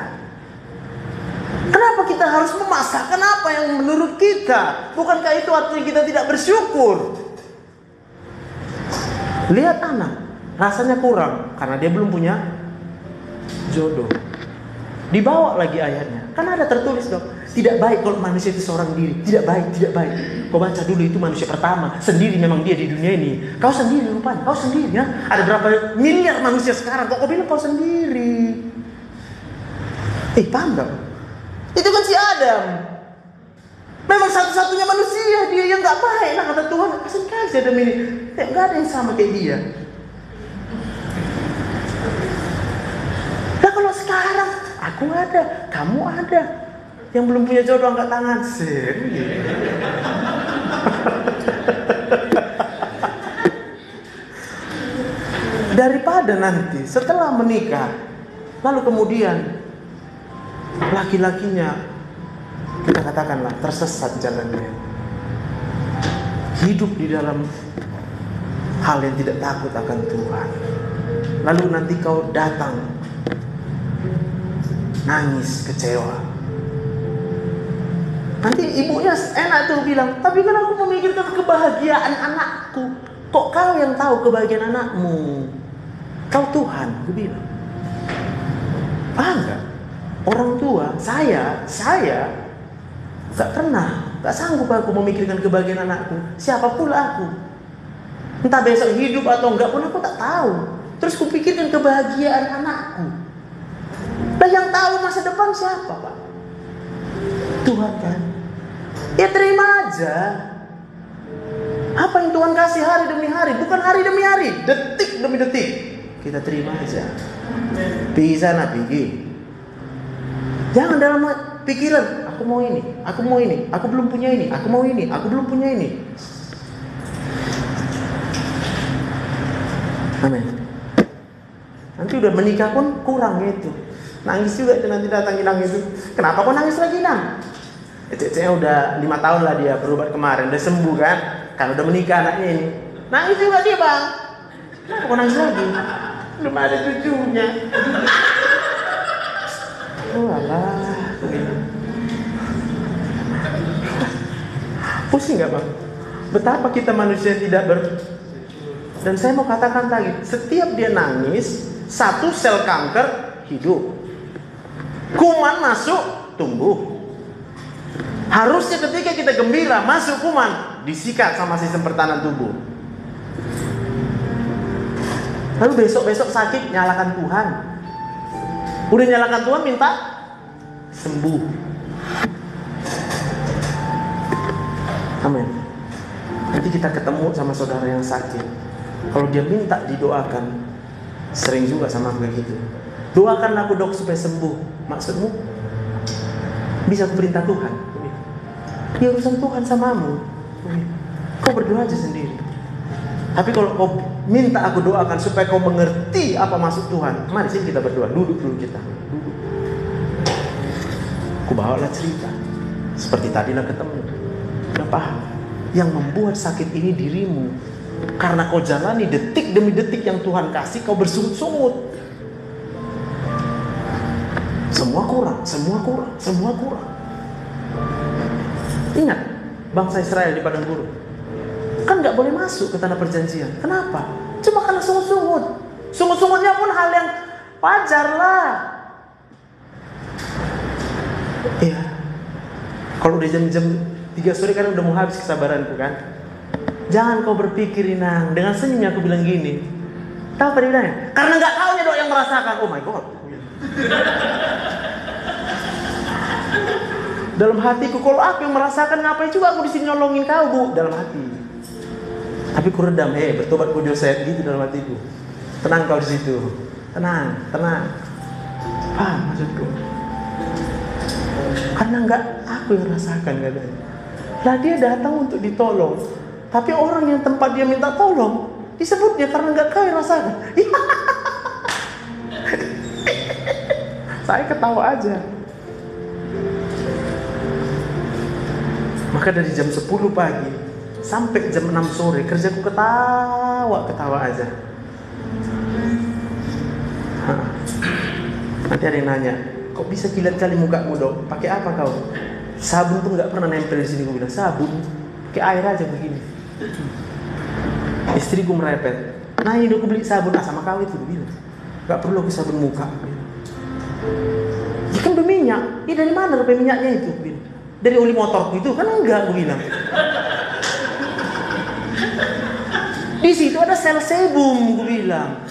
Kenapa kita harus memaksakan apa yang menurut kita? Bukankah itu artinya kita tidak bersyukur? Lihat anak, rasanya kurang karena dia belum punya jodoh. Dibawa lagi ayatnya, kan ada tertulis dong, tidak baik kalau manusia itu seorang diri. Tidak baik, tidak baik. Kau baca dulu, itu manusia pertama, sendiri memang dia di dunia ini. Kau sendiri rupanya, kau sendiri ya. Ada berapa miliar manusia sekarang, kok kau bilang kau sendiri? Paham gak? Itu kan si Adam. Memang satu-satunya manusia dia yang gak baik lah, kata Tuhan. Asal kasih Adam ini, gak ada yang sama kayak dia. Nah kalau sekarang aku ada, kamu ada. Yang belum punya jodoh angkat tangan. Serius. Daripada nanti setelah menikah, lalu kemudian laki-lakinya, kita katakanlah, tersesat jalannya, hidup di dalam hal yang tidak takut akan Tuhan. Lalu nanti kau datang nangis, kecewa. Nanti ibunya enak tuh bilang, tapi kan aku memikirkan kebahagiaan anakku. Kok kau yang tahu kebahagiaan anakmu? Kau Tuhan, aku bilang. Paham gak? Orang tua, saya gak pernah, gak sanggup aku memikirkan kebahagiaan anakku. Siapa pula aku. Entah besok hidup atau enggak pun aku tak tahu. Terus kupikirkan kebahagiaan anakku. Dan yang tahu masa depan siapa, Pak? Tuhan kan? Ya terima aja. Apa yang Tuhan kasih hari demi hari, bukan hari demi hari, detik demi detik. Kita terima aja. Pergi sana, pergi. Jangan dalam pikiran, aku mau ini, aku mau ini, aku belum punya ini, aku mau ini, aku belum punya ini. Amin. Nanti udah menikah pun kurang gitu. Nangis juga itu nanti datang hilang itu. Kenapa kok nangis lagi Nan? Cecenya udah 5 tahun lah dia berobat kemarin, udah sembuh kan? Kan udah menikah anaknya ini. Nangis juga dia bang. Kenapa kok nangis lagi? Belum ada cucunya. Oh alah. Pusing gak bang? Betapa kita manusia tidak Dan saya mau katakan lagi, setiap dia nangis, satu sel kanker hidup. Kuman masuk, tumbuh. Harusnya ketika kita gembira, masuk kuman, disikat sama sistem pertahanan tubuh. Lalu besok-besok sakit, nyalakan Tuhan. Udah nyalakan Tuhan, minta sembuh. Amin. Nanti kita ketemu sama saudara yang sakit. Kalau dia minta didoakan, sering juga sama aku kayak gitu. Doakan aku dok supaya sembuh. Maksudmu? Bisa aku perintah Tuhan? Ya urusan Tuhan samamu. Kau berdoa aja sendiri. Tapi kalau kau minta aku doakan supaya kau mengerti apa maksud Tuhan, mari sini kita berdoa. Duduk dulu kita. Duduk. Ku bawalah cerita. Seperti tadi lah ketemu. Udah paham? Yang membuat sakit ini dirimu. Karena kau jalani detik demi detik yang Tuhan kasih, kau bersungut-sungut. Semua kurang, semua kurang, semua kurang. Ingat, bangsa Israel di padang gurun kan gak boleh masuk ke tanah perjanjian. Kenapa? Cuma karena sungut-sungut. Sungut-sungutnya pun hal yang wajar lah. Iya. Kalau udah jam-jam 3 sore kan udah mau habis kesabaranku kan. Jangan kau berpikir Inang. Dengan senyumnya aku bilang gini. Tahu apa dia bilangnya? Karena gak taunya dok yang merasakan. Oh my God. Dalam hatiku, kalau aku yang merasakan, ngapain juga aku disini nolongin kau bu? Dalam hati. Tapi ku redam, bertobat ku dosa gitu dalam hatiku. Tenang kau di situ. Tenang. Paham maksudku? Karena enggak aku yang rasakan katanya. Lah dia datang untuk ditolong, tapi orang yang tempat dia minta tolong disebut dia karena enggak kau yang rasakan. Saya ketawa aja. Maka dari jam 10 pagi sampai jam 6 sore kerjaku ketawa aja. Nanti ada yang nanya, kok bisa kilat kali mukamu dok? Pakai apa kau? Sabun tuh nggak pernah nempel di sini. Gue bilang sabun, pakai air aja begini. Istriku merepet, nah ini aku beli sabun sama kau itu. Gue bilang, nggak perlu aku sabun muka. Ya kan berminyak. Ini dari mana rupa minyaknya itu? Gue bilang, dari oli motorku itu kan enggak. Gue bilang, di situ ada sel sebum. Gue bilang,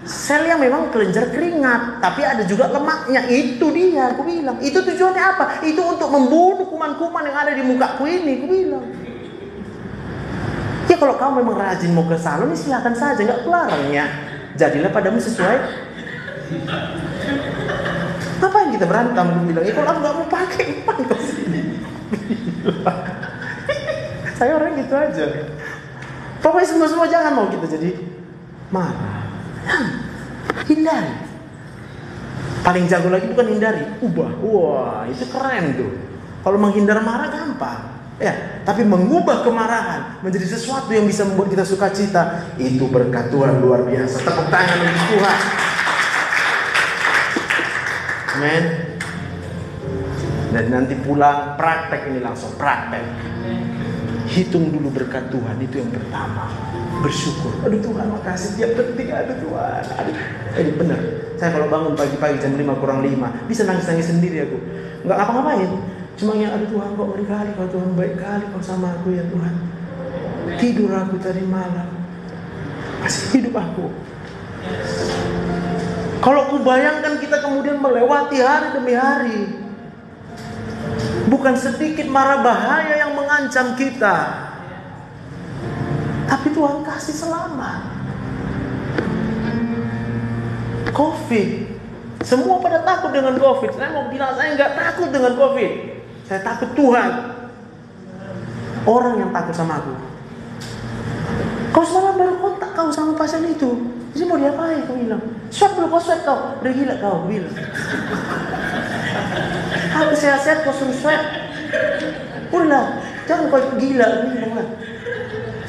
sel yang memang kelenjar keringat, tapi ada juga lemaknya. Itu dia, aku bilang. Itu tujuannya apa? Itu untuk membunuh kuman-kuman yang ada di mukaku ini, aku bilang. Ya kalau kamu memang rajin mau ke salon, ya silakan saja, nggak kelarang ya. Jadilah padamu sesuai. Ngapain kita berantem? Aku bilang, ya kalau aku nggak mau pakai, ngapain kau sini? Saya orang gitu aja. Pokoknya semua jangan mau kita jadi marah. Hindari. Paling jago lagi bukan hindari, ubah. Wah, itu keren tuh. Kalau menghindar marah gampang, ya. Tapi mengubah kemarahan menjadi sesuatu yang bisa membuat kita sukacita, itu berkat Tuhan luar biasa. Tepuk tangan untuk Tuhan. Amin. Dan nanti pulang praktek ini langsung praktek. Hitung dulu berkat Tuhan, itu yang pertama. Bersyukur. Aduh Tuhan makasih, tiap detik aduh Tuhan. Ini benar. Saya kalau bangun pagi-pagi jam 5 kurang 5 bisa nangis-nangis sendiri aku. Nggak ngapa-ngapain. Cuma yang aduh Tuhan kok ngeri kali kau Tuhan, baik kali kau sama aku ya Tuhan. Tidur aku tadi malam, masih hidup aku. Kalau ku bayangkan kita kemudian melewati hari demi hari, bukan sedikit mara bahaya yang mengancam kita, tapi Tuhan kasih selamat. Covid, semua pada takut dengan Covid. Saya mau bilang saya nggak takut dengan Covid. Saya takut Tuhan. Orang yang takut sama aku. Kau semalam baru kontak kau sama pasien itu. Jadi mau diapain? Kau bilang, swab dulu kau swab kau. Udah gila kau bilang. Aku sehat-sehat kau suruh swab. Udah, jangan kau gila bilang lah.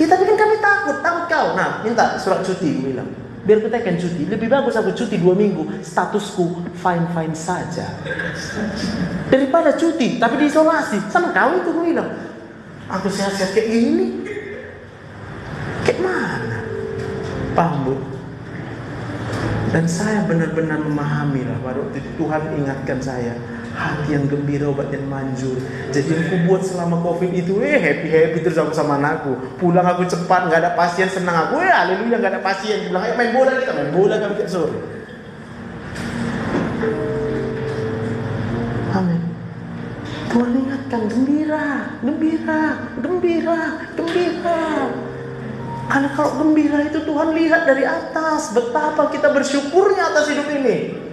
Ya tapi kan kami takut kau. Nah, minta surat cuti, gue bilang. Biar kita kan cuti. Lebih bagus aku cuti 2 minggu, statusku fine-fine saja. Daripada cuti, tapi diisolasi. Sama kau itu, gue bilang. Aku sehat-sehat kayak gini. Kayak mana? Paham, Bu? Dan saya benar-benar memahami lah. Pada waktu itu Tuhan ingatkan saya. Hati yang gembira, obat yang manjur. Jadi yang aku buat selama Covid itu happy terus aku sama anakku. Pulang aku cepat, gak ada pasien, senang aku. Haleluya, gak ada pasien. Bilang ayo main bola kita, main bola kami tiap sore. Amin. Tuhan ingatkan, gembira. Karena kalau gembira itu Tuhan lihat dari atas betapa kita bersyukurnya atas hidup ini.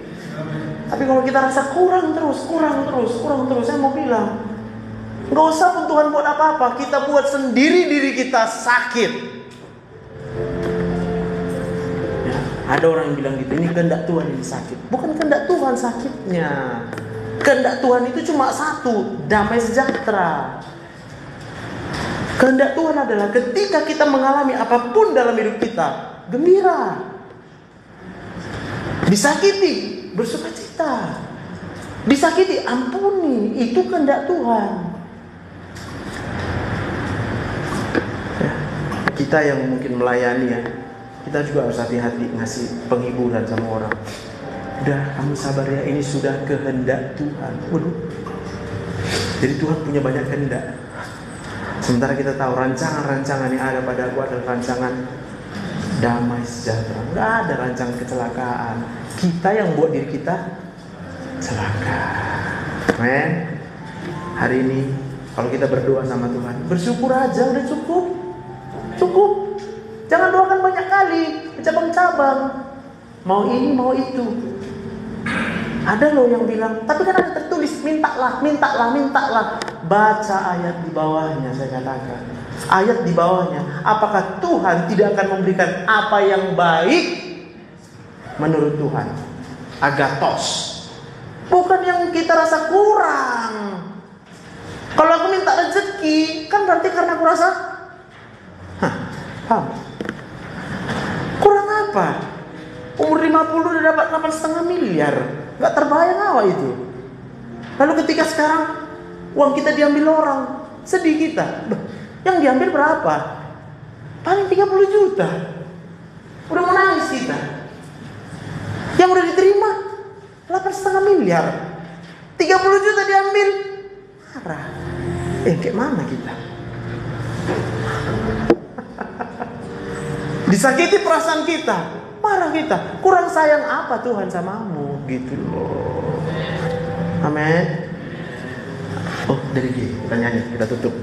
Tapi kalau kita rasa kurang terus, saya mau bilang, nggak usah pun Tuhan buat apa-apa, kita buat sendiri diri kita sakit. Ya, ada orang yang bilang gitu, ini kehendak Tuhan ini sakit. Bukan kehendak Tuhan sakitnya. Kehendak Tuhan itu cuma satu, damai sejahtera. Kehendak Tuhan adalah ketika kita mengalami apapun dalam hidup kita, gembira. Disakiti, bersuka cita. Disakiti, ampuni. Itu kehendak Tuhan. Ya, kita yang mungkin melayani ya, kita juga harus hati-hati ngasih penghiburan sama orang. Udah, kamu sabar ya, ini sudah kehendak Tuhan. Waduh. Jadi Tuhan punya banyak kehendak. Sementara kita tahu rancangan-rancangan yang ada pada aku adalah rancangan damai sejahtera. Nggak ada rancangan kecelakaan. Kita yang buat diri kita celaka. Amen. Hari ini kalau kita berdoa sama Tuhan, bersyukur aja udah cukup. Jangan doakan banyak kali, bercabang-cabang. mau ini, mau itu. Ada loh yang bilang, tapi kan ada tertulis, mintalah. Baca ayat di bawahnya, saya katakan. Ayat di bawahnya, apakah Tuhan tidak akan memberikan apa yang baik menurut Tuhan? Agathos. Bukan yang kita rasa kurang. Kalau aku minta rezeki, kan berarti karena aku rasa paham? Kurang apa? Umur 50 udah dapat 8,5 miliar. Gak terbayang apa itu. Lalu ketika sekarang uang kita diambil orang, sedih kita. Yang diambil berapa? Paling 30 juta. Udah mau nangis kita. Yang udah diterima 8,5 miliar. 30 juta diambil. Marah. Kayak mana kita? Disakiti perasaan kita. Marah kita. Kurang sayang apa Tuhan samamu? Gitu loh. Amin. Oh, dari dia. Kita nyanyi. Kita tutup.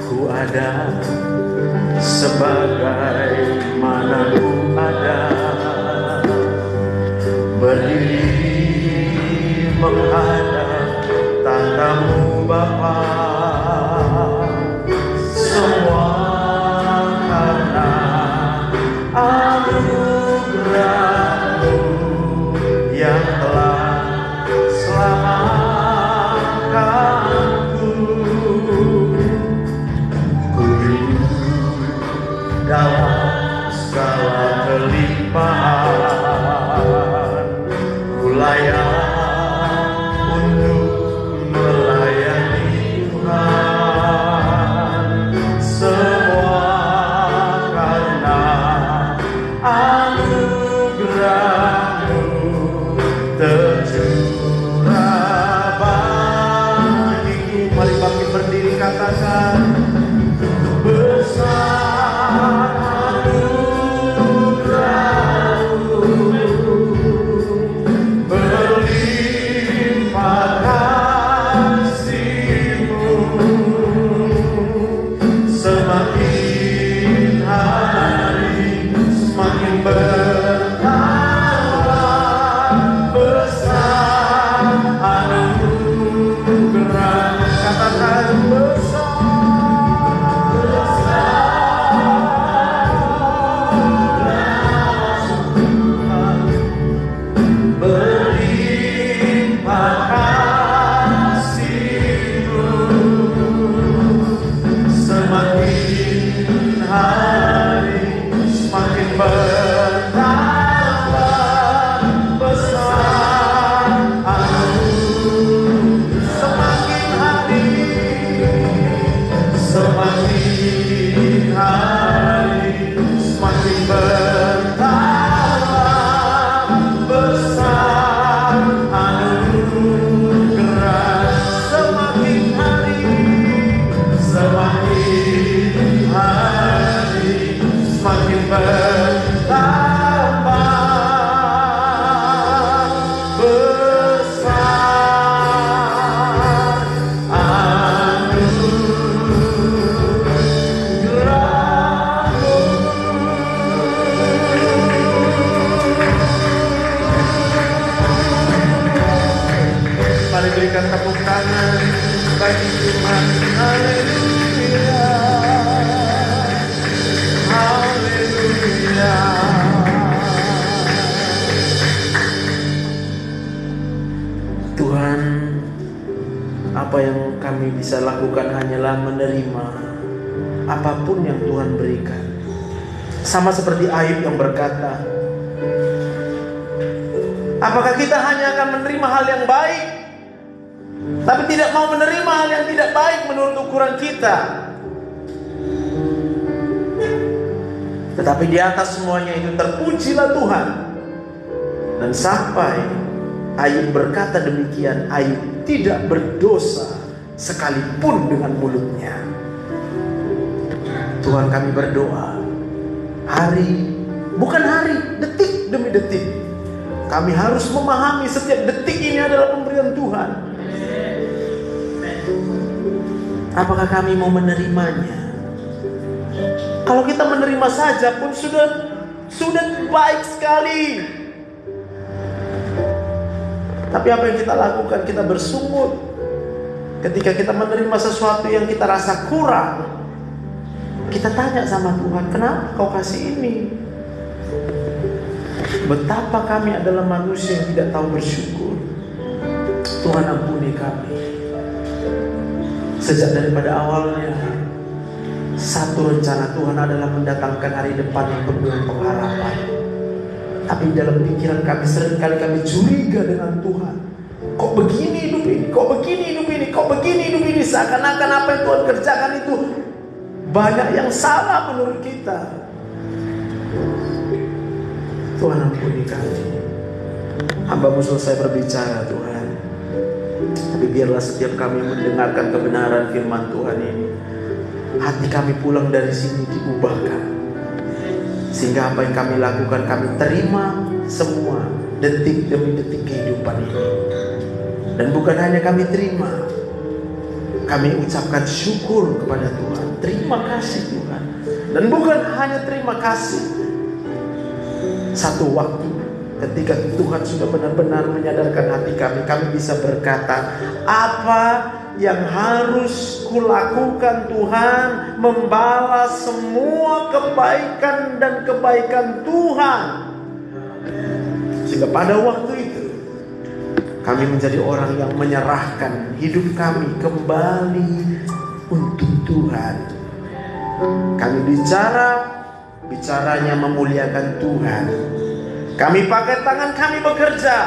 Ku ada sebagaimana ku ada, berdiri menghadap tatamu Bapa. Semua karena anugerah-Mu yang telah selamatkanku. Ku hidup dalam segala kelimpahan, ku layak untuk melayani Tuhan. Semua karena anugerah-Mu tercurah bagiku. Mari bangkit berdiri, katakan besar anugerah-Mu, berlimpah kasih-Mu, semakin hari semakin bertambah besar anugerah. Katakan berlimpah kasih-Mu, semakin hari semakin bertambah besar anugerah. Semakin hari semakin bertambah besar anugerah. Semakin hari semakin bertambah besar anugerah-Mu. Mari berikan tepuk tangan bagi Tuhan. Haleluya, haleluya. Tuhan, apa yang kami bisa lakukan hanyalah menerima apapun yang Tuhan berikan. Sama seperti Ayub yang berkata, apakah kita hanya akan menerima hal yang baik, tapi tidak mau menerima hal yang tidak baik menurut ukuran kita? Tetapi di atas semuanya itu terpujilah Tuhan. Dan sampai Ayub berkata demikian, Ayub tidak berdosa sekalipun dengan mulutnya. Tuhan, kami berdoa, bukan hari, detik demi detik, kami harus memahami setiap detik ini adalah pemberian Tuhan. Apakah kami mau menerimanya? Kalau kita menerima saja pun sudah baik sekali. Tapi apa yang kita lakukan? Kita bersungut. Ketika kita menerima sesuatu yang kita rasa kurang, kita tanya sama Tuhan, kenapa kau kasih ini? Betapa kami adalah manusia yang tidak tahu bersyukur. Tuhan ampuni kami. Sejak daripada awalnya, satu rencana Tuhan adalah mendatangkan hari depan yang penuh pengharapan. Tapi dalam pikiran kami seringkali kami curiga dengan Tuhan. Kok begini hidup ini? Kok begini hidup ini? Kok begini hidup ini? Seakan-akan apa yang Tuhan kerjakan itu banyak yang salah menurut kita. Tuhan ampuni kami. Hamba-Mu selesai berbicara Tuhan. Tapi biarlah setiap kami mendengarkan kebenaran firman Tuhan ini, hati kami pulang dari sini diubahkan. Sehingga apa yang kami lakukan kami terima semua detik demi detik kehidupan ini. Dan bukan hanya kami terima, kami ucapkan syukur kepada Tuhan. Terima kasih Tuhan. Dan bukan hanya terima kasih. Satu waktu ketika Tuhan sudah benar-benar menyadarkan hati kami, kami bisa berkata, apa yang harus kulakukan Tuhan? Membalas semua kebaikan dan kebaikan Tuhan. Sehingga pada waktu itu kami menjadi orang yang menyerahkan hidup kami kembali untuk Tuhan. Kami bicaranya memuliakan Tuhan. Kami pakai tangan kami bekerja.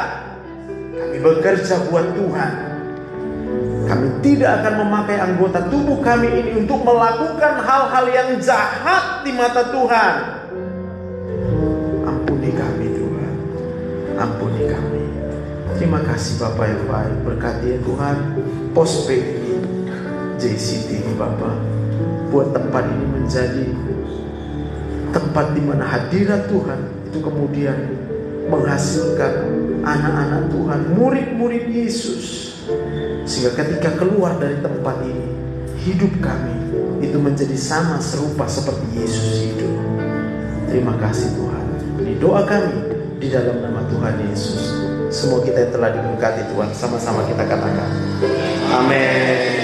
Kami bekerja buat Tuhan. Kami tidak akan memakai anggota tubuh kami ini untuk melakukan hal-hal yang jahat di mata Tuhan. Ampuni kami Tuhan. Ampuni kami. Terima kasih Bapak yang baik. Berkati ya Tuhan Pos P ini, JCT ini Bapak. Buat tempat ini menjadi tempat di mana hadirat Tuhan itu kemudian menghasilkan anak-anak Tuhan, murid-murid Yesus. Sehingga ketika keluar dari tempat ini, hidup kami itu menjadi sama serupa seperti Yesus hidup. Terima kasih Tuhan. Ini doa kami di dalam nama Tuhan Yesus. Semua kita yang telah diberkati Tuhan, sama-sama kita katakan amin.